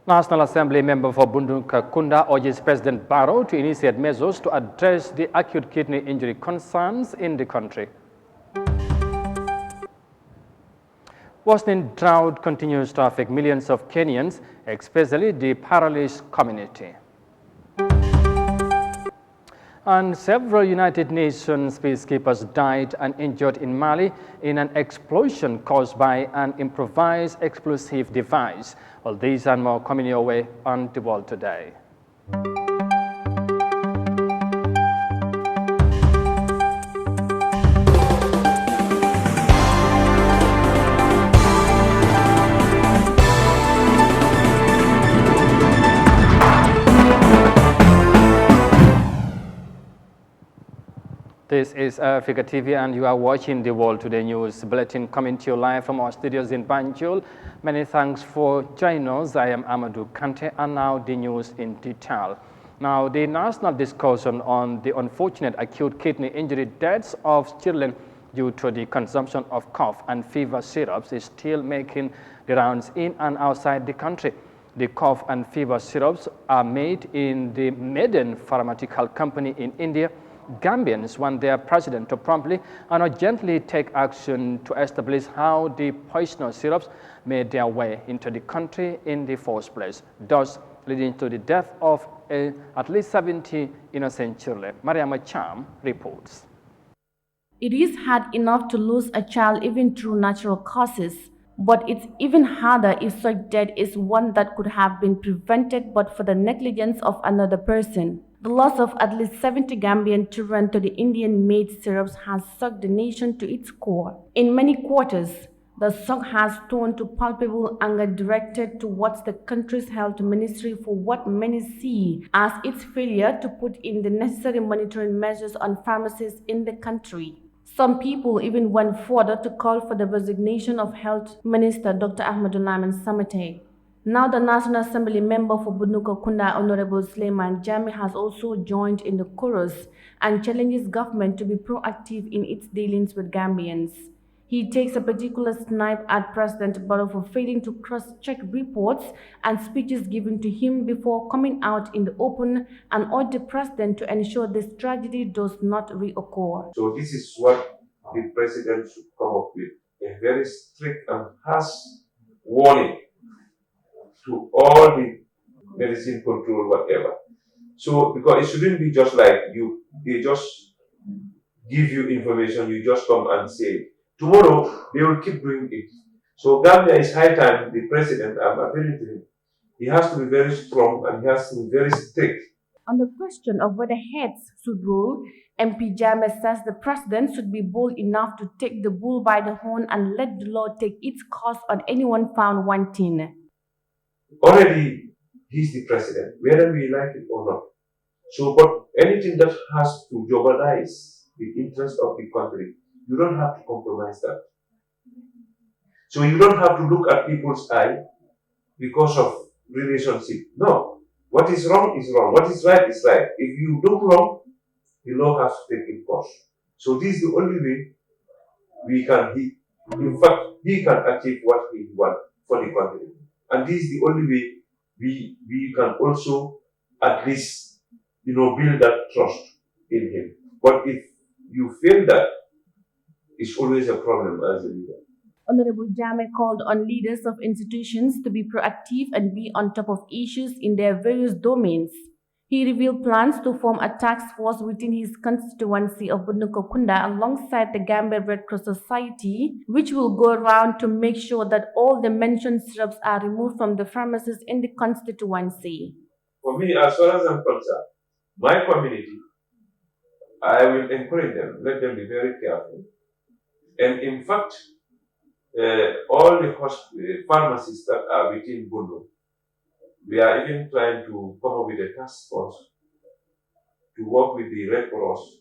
National Assembly member for Bunduka Kunda urges President Barrow to initiate measures to address the acute kidney injury concerns in the country. Worsening drought continues to affect millions of Kenyans, especially the paralyzed community. And several United Nations peacekeepers died and injured in Mali in an explosion caused by an improvised explosive device. Well, these and more coming your way on The World Today. This is Eyeafrica TV and you are watching The World Today News Bulletin coming to you live from our studios in Banjul. Many thanks for joining us. I am Amadou Kante and now the news in detail. Now, the national discussion on the unfortunate acute kidney injury deaths of children due to the consumption of cough and fever syrups is still making the rounds in and outside the country. The cough and fever syrups are made in the Maiden Pharmaceutical Company in India. Gambians want their president to promptly and urgently take action to establish how the poisonous syrups made their way into the country in the first place, thus leading to the death of at least 70 innocent children. Mariama Cham reports. It is hard enough to lose a child even through natural causes, but it's even harder if such death is one that could have been prevented but for the negligence of another person. The loss of at least 70 Gambian children to the Indian-made syrups has shocked the nation to its core. In many quarters, the shock has turned to palpable anger directed towards the country's health ministry for what many see as its failure to put in the necessary monitoring measures on pharmacies in the country. Some people even went further to call for the resignation of Health Minister Dr. Ahmadulaman Samate. Now the National Assembly member for Bunuka Kunda, Honorable Yahya Jammeh, has also joined in the chorus and challenges government to be proactive in its dealings with Gambians. He takes a particular snipe at President Barrow for failing to cross-check reports and speeches given to him before coming out in the open and urged the president to ensure this tragedy does not reoccur. So this is what the president should come up with, a very strict and harsh warning to all the medicine control, whatever. So, because it shouldn't be just like they just give you information, you just come and say, tomorrow they will keep doing it. So Gambia is high time, the president, I'm appealing to him, he has to be very strong and he has to be very strict. On the question of whether heads should rule, MP Jammeh says the president should be bold enough to take the bull by the horn and let the law take its course on anyone found wanting. Already, he's the president, whether we like it or not. So, but anything that has to jeopardize the interest of the country, you don't have to compromise that. So you don't have to look at people's eye because of relationship. No. What is wrong is wrong. What is right is right. If you do wrong, the law has to take its course. So this is the only way we can, in fact, he can achieve what he wants for the country. And this is the only way we can also at least, build that trust in him. But if you fail that, it's always a problem as a leader. Honorable Jammeh called on leaders of institutions to be proactive and be on top of issues in their various domains. He revealed plans to form a task force within his constituency of Bunuka Kunda alongside the Gambia Red Cross Society, which will go around to make sure that all the mentioned syrups are removed from the pharmacies in the constituency. For me, as far as I'm concerned, my community, I will encourage them, let them be very careful. And in fact, all the pharmacies that are within Bundu, we are even trying to come up with a task force to work with the Red Cross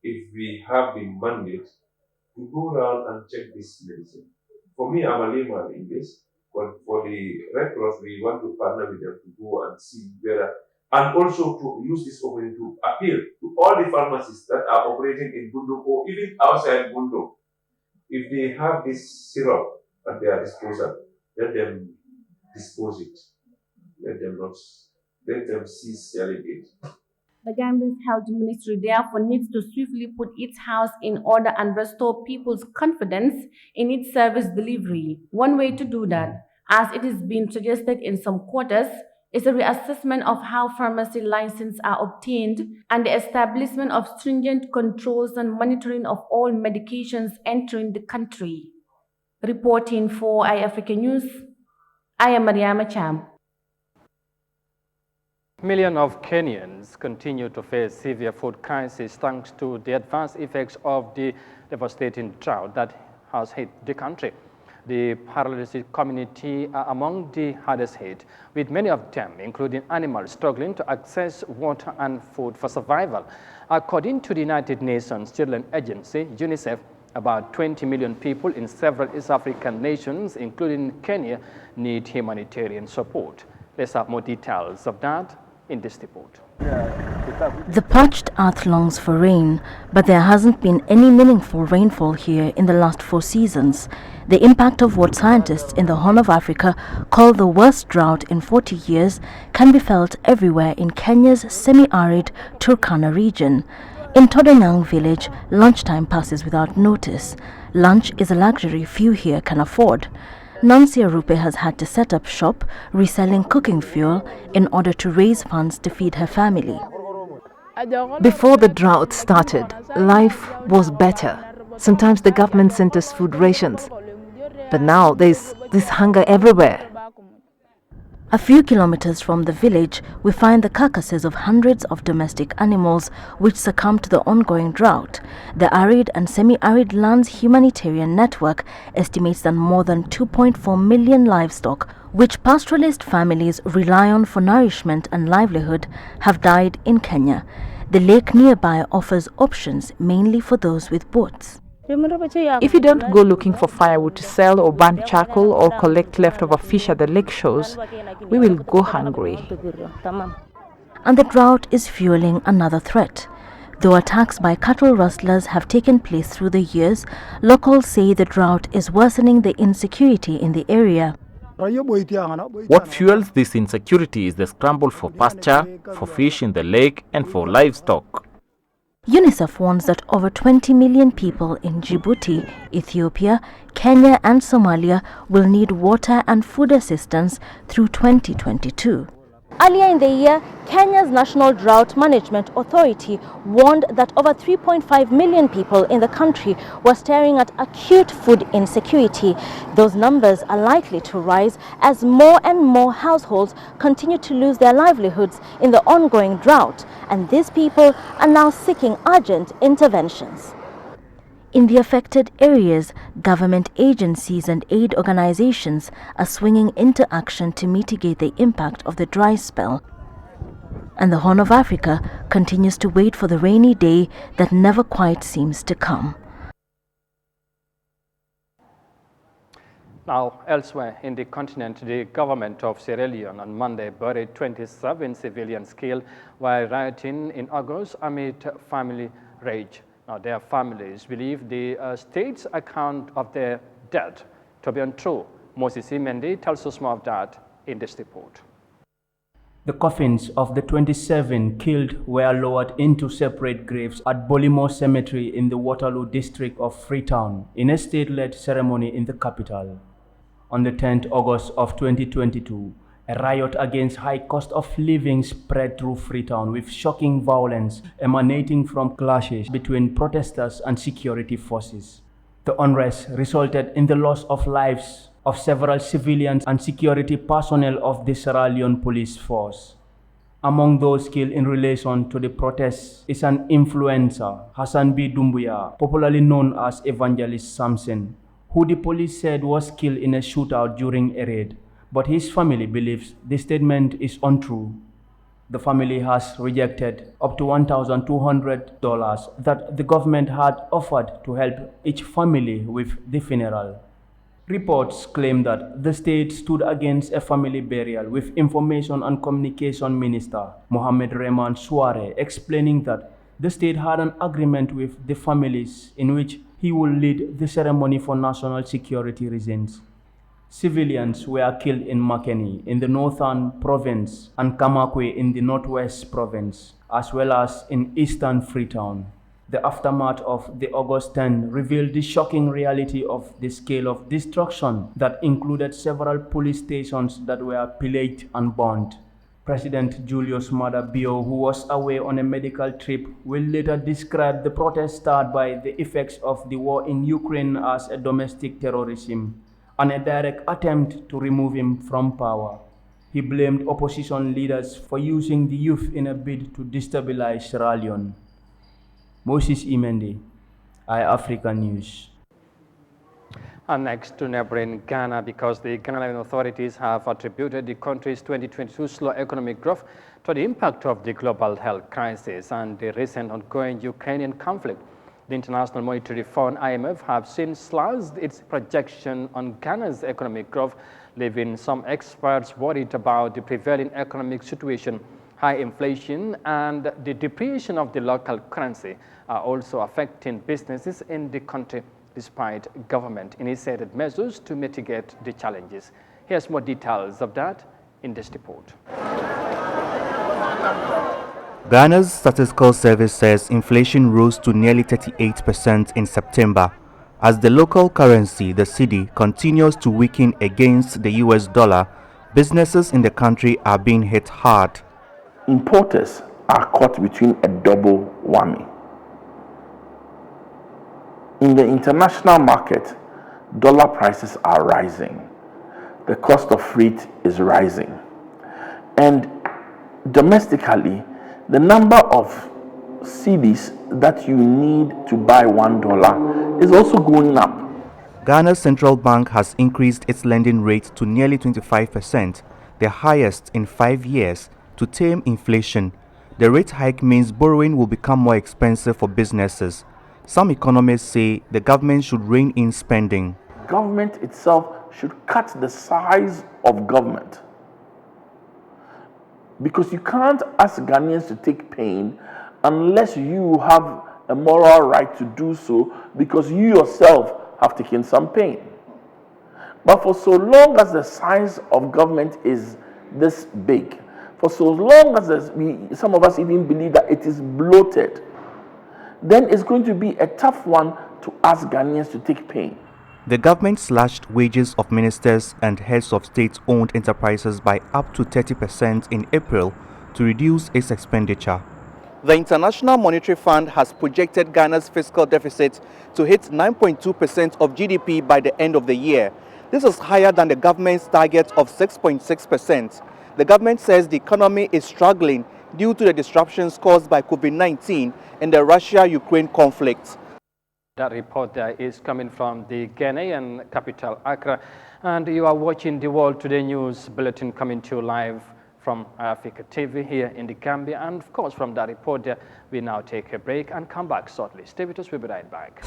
if we have the mandate to go around and check this medicine. For me, I'm a layman in this, but for the Red Cross, we want to partner with them to go and see whether, and also to use this opportunity to appeal to all the pharmacies that are operating in Bundu or even outside Bundu. If they have this syrup at their disposal, let them dispose it. let them cease selling it. The Gambia's health ministry therefore needs to swiftly put its house in order and restore people's confidence in its service delivery. One way to do that, as it is being suggested in some quarters, is a reassessment of how pharmacy licenses are obtained and the establishment of stringent controls and monitoring of all medications entering the country. Reporting for Eyeafrica News, I am Yahya Jammeh. Millions of Kenyans continue to face severe food crisis thanks to the adverse effects of the devastating drought that has hit the country. The paralytic community are among the hardest hit, with many of them, including animals, struggling to access water and food for survival. According to the United Nations Children Agency, UNICEF, about 20 million people in several East African nations, including Kenya, need humanitarian support. Let's have more details of that in this report. The parched earth longs for rain, but there hasn't been any meaningful rainfall here in the last 4 seasons. The impact of what scientists in the Horn of Africa call the worst drought in 40 years can be felt everywhere in Kenya's semi-arid Turkana region. In Todonyang village, lunchtime passes without notice. Lunch is a luxury few here can afford. Nancy Arupe has had to set up shop reselling cooking fuel in order to raise funds to feed her family. Before the drought started, life was better. Sometimes the government sent us food rations. But now there's this hunger everywhere. A few kilometers from the village, we find the carcasses of hundreds of domestic animals which succumbed to the ongoing drought. The Arid and Semi-Arid Lands Humanitarian Network estimates that more than 2.4 million livestock, which pastoralist families rely on for nourishment and livelihood, have died in Kenya. The lake nearby offers options mainly for those with boats. If you don't go looking for firewood to sell or burn charcoal or collect leftover fish at the lake shores, we will go hungry. And the drought is fueling another threat. Though attacks by cattle rustlers have taken place through the years, locals say the drought is worsening the insecurity in the area. What fuels this insecurity is the scramble for pasture, for fish in the lake, and for livestock. UNICEF warns that over 20 million people in Djibouti, Ethiopia, Kenya and Somalia will need water and food assistance through 2022. Earlier in the year, Kenya's National Drought Management Authority warned that over 3.5 million people in the country were staring at acute food insecurity. Those numbers are likely to rise as more and more households continue to lose their livelihoods in the ongoing drought, and these people are now seeking urgent interventions. In the affected areas, government agencies and aid organizations are swinging into action to mitigate the impact of the dry spell. And the Horn of Africa continues to wait for the rainy day that never quite seems to come. Now, elsewhere in the continent, the government of Sierra Leone on Monday buried 27 civilians killed while rioting in August amid family rage. Now, their families believe the state's account of their death to be untrue. Moses Mendy tells us more of that in this report. The coffins of the 27 killed were lowered into separate graves at Bolimo Cemetery in the Waterloo district of Freetown in a state-led ceremony in the capital. On the 10th August of 2022, a riot against high cost of living spread through Freetown with shocking violence emanating from clashes between protesters and security forces. The unrest resulted in the loss of lives of several civilians and security personnel of the Sierra Leone police force. Among those killed in relation to the protests is an influencer, Hassan B. Doumbouya, popularly known as Evangelist Samson, who the police said was killed in a shootout during a raid. But his family believes the statement is untrue. The family has rejected up to $1,200 that the government had offered to help each family with the funeral. Reports claim that the state stood against a family burial, with Information and Communication Minister Mohamed Rehman Souare explaining that the state had an agreement with the families in which he will lead the ceremony for national security reasons. Civilians were killed in Makeni in the northern province and Kamakwe in the northwest province, as well as in eastern Freetown. The aftermath of the August 10 revealed the shocking reality of the scale of destruction that included several police stations that were pillaged and burned. President Julius Maada Bio, who was away on a medical trip, will later describe the protest started by the effects of the war in Ukraine as a domestic terrorism and a direct attempt to remove him from power. He blamed opposition leaders for using the youth in a bid to destabilize Sierra Leone. Moses Imendi, Eyeafrica News. And next to neighboring Ghana, because the Ghanaian authorities have attributed the country's 2022 slow economic growth to the impact of the global health crisis and the recent ongoing Ukrainian conflict. The International Monetary Fund, IMF, have since slashed its projection on Ghana's economic growth, leaving some experts worried about the prevailing economic situation. High inflation and the depreciation of the local currency are also affecting businesses in the country, despite government-initiated measures to mitigate the challenges. Here's more details of that in this report. Ghana's Statistical Service says inflation rose to nearly 38% in September, as the local currency, the cedi, continues to weaken against the US dollar. Businesses in the country are being hit hard. Importers are caught between a double whammy. In the international market, dollar prices are rising. The cost of freight is rising. And domestically, the number of cedis that you need to buy $1 is also going up. Ghana's central bank has increased its lending rate to nearly 25%, the highest in 5 years, to tame inflation. The rate hike means borrowing will become more expensive for businesses. Some economists say the government should rein in spending. Government itself should cut the size of government. Because you can't ask Ghanaians to take pain unless you have a moral right to do so, because you yourself have taken some pain. But for so long as the size of government is this big, for so long as some of us even believe that it is bloated, then it's going to be a tough one to ask Ghanaians to take pain. The government slashed wages of ministers and heads of state-owned enterprises by up to 30% in April to reduce its expenditure. The International Monetary Fund has projected Ghana's fiscal deficit to hit 9.2% of GDP by the end of the year. This is higher than the government's target of 6.6%. The government says the economy is struggling due to the disruptions caused by COVID-19 and the Russia-Ukraine conflict. That report there is coming from the Ghanaian capital, Accra, and you are watching the World Today News Bulletin coming to you live from Eyeafrica TV here in the Gambia. And of course, from that report there, we now take a break and come back shortly. Stay with us, we'll be right back.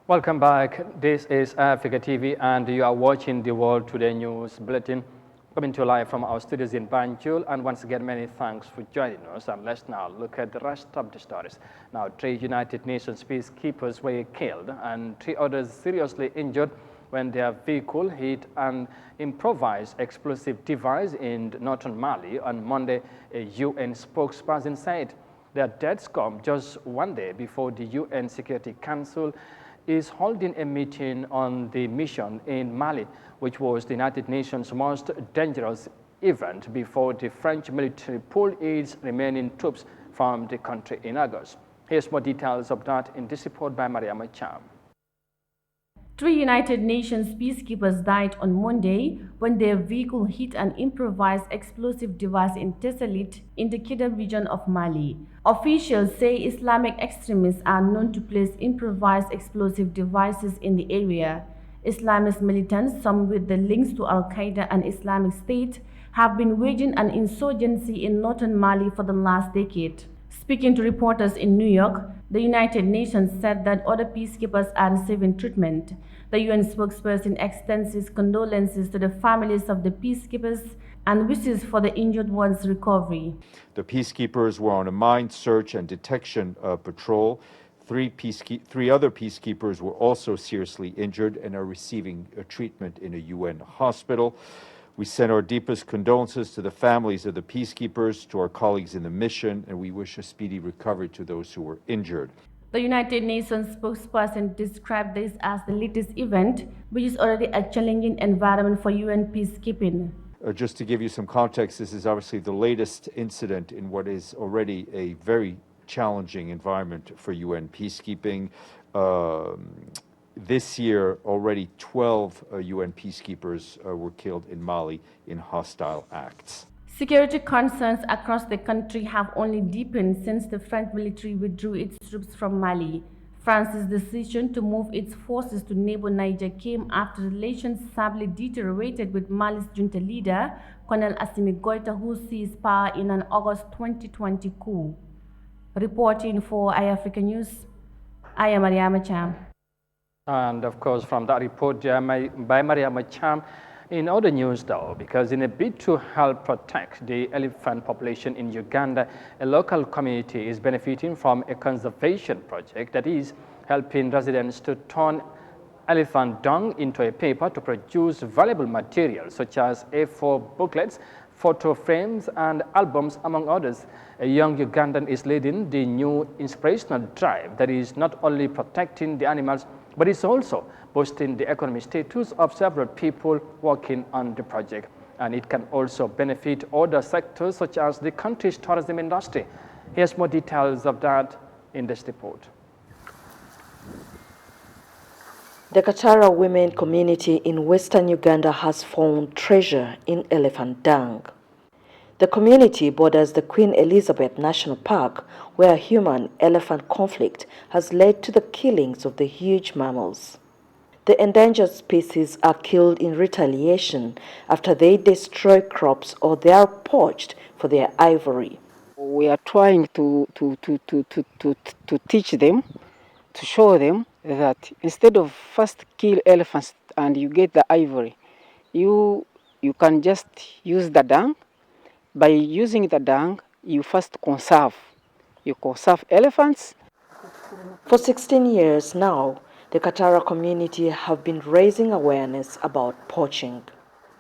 Welcome back. This is Eyeafrica TV, and you are watching the World Today News Bulletin coming to you live from our studios in Banjul. And once again, many thanks for joining us. And let's now look at the rest of the stories. Now, 3 United Nations peacekeepers were killed and 3 others seriously injured when their vehicle hit an improvised explosive device in northern Mali on Monday, a UN spokesperson said. Their deaths come just one day before the UN Security Council is holding a meeting on the mission in Mali, which was the United Nations' most dangerous event before the French military pulled its remaining troops from the country in August. Here's more details of that in this report by Mariama Cham. 3 United Nations peacekeepers died on Monday when their vehicle hit an improvised explosive device in Tessalit in the Kidal region of Mali. Officials say Islamic extremists are known to place improvised explosive devices in the area. Islamist militants, some with the links to Al-Qaeda and Islamic State, have been waging an insurgency in northern Mali for the last decade. Speaking to reporters in New York, the United Nations said that other peacekeepers are receiving treatment. The UN spokesperson extends his condolences to the families of the peacekeepers and wishes for the injured ones' recovery. The peacekeepers were on a mine search and detection patrol. Three other peacekeepers were also seriously injured and are receiving treatment in a UN hospital. We send our deepest condolences to the families of the peacekeepers, to our colleagues in the mission, and we wish a speedy recovery to those who were injured. The United Nations spokesperson described this as the latest event, which is already a challenging environment for UN peacekeeping. Just to give you some context, this is obviously the latest incident in what is already a very challenging environment for UN peacekeeping. This year, already 12 UN peacekeepers were killed in Mali in hostile acts. Security concerns across the country have only deepened since the French military withdrew its troops from Mali. France's decision to move its forces to neighbor Niger came after relations sadly deteriorated with Mali's junta leader, Colonel Assimi Goïta, who seized power in an August 2020 coup. Reporting for Eyeafrica News, I am Mariama Cham. And of course, from that report by Mariama Cham, in other news though, because in a bid to help protect the elephant population in Uganda, a local community is benefiting from a conservation project that is helping residents to turn elephant dung into a paper to produce valuable materials such as A4 booklets, photo frames and albums, among others. A young Ugandan is leading the new inspirational drive that is not only protecting the animals, but it's also boosting the economic status of several people working on the project. And it can also benefit other sectors such as the country's tourism industry. Here's more details of that in this report. The Katara women community in western Uganda has found treasure in elephant dung. The community borders the Queen Elizabeth National Park, where a human-elephant conflict has led to the killings of the huge mammals. The endangered species are killed in retaliation after they destroy crops or they are poached for their ivory. We are trying to teach them, to show them that instead of first kill elephants and you get the ivory, you can just use the dung. By using the dung, you first conserve. You conserve elephants. For 16 years now, the Katara community have been raising awareness about poaching.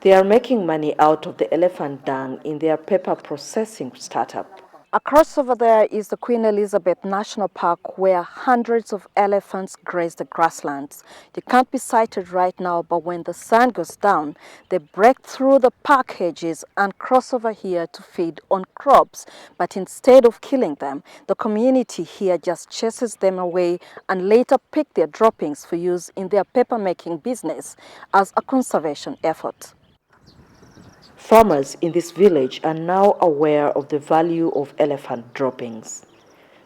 They are making money out of the elephant dung in their paper processing startup. Across over there is the Queen Elizabeth National Park, where hundreds of elephants graze the grasslands. They can't be sighted right now, but when the sun goes down, they break through the park hedges and cross over here to feed on crops. But instead of killing them, the community here just chases them away and later pick their droppings for use in their paper-making business as a conservation effort. Farmers in this village are now aware of the value of elephant droppings.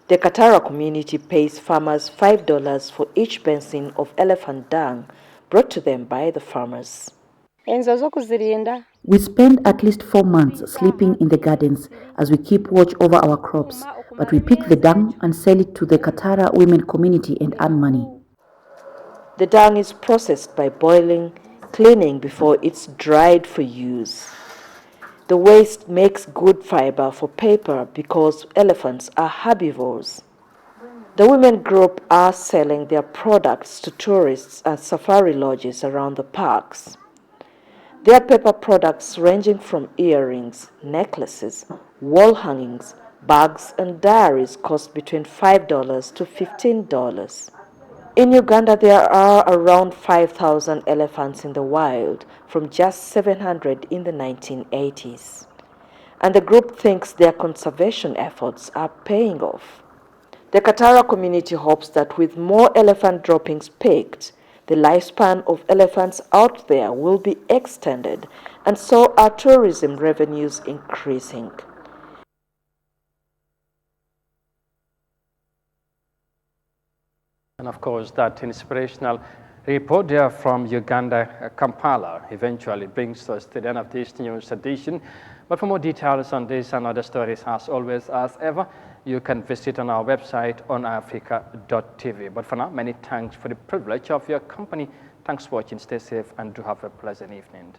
The Katara community pays farmers $5 for each basin of elephant dung brought to them by the farmers. We spend at least 4 months sleeping in the gardens as we keep watch over our crops, but we pick the dung and sell it to the Katara women community and earn money. The dung is processed by boiling, cleaning before it's dried for use. The waste makes good fiber for paper because elephants are herbivores. The women group are selling their products to tourists at safari lodges around the parks. Their paper products ranging from earrings, necklaces, wall hangings, bags and diaries cost between $5 to $15. In Uganda, there are around 5,000 elephants in the wild, from just 700 in the 1980s. And the group thinks their conservation efforts are paying off. The Katara community hopes that with more elephant droppings picked, the lifespan of elephants out there will be extended, and so are tourism revenues increasing. And of course, that inspirational report there from Uganda, Kampala, eventually brings us to the end of this news edition. But for more details on this and other stories, as always, as ever, you can visit on our website on Eyeafrica.tv. But for now, many thanks for the privilege of your company. Thanks for watching. Stay safe and do have a pleasant evening.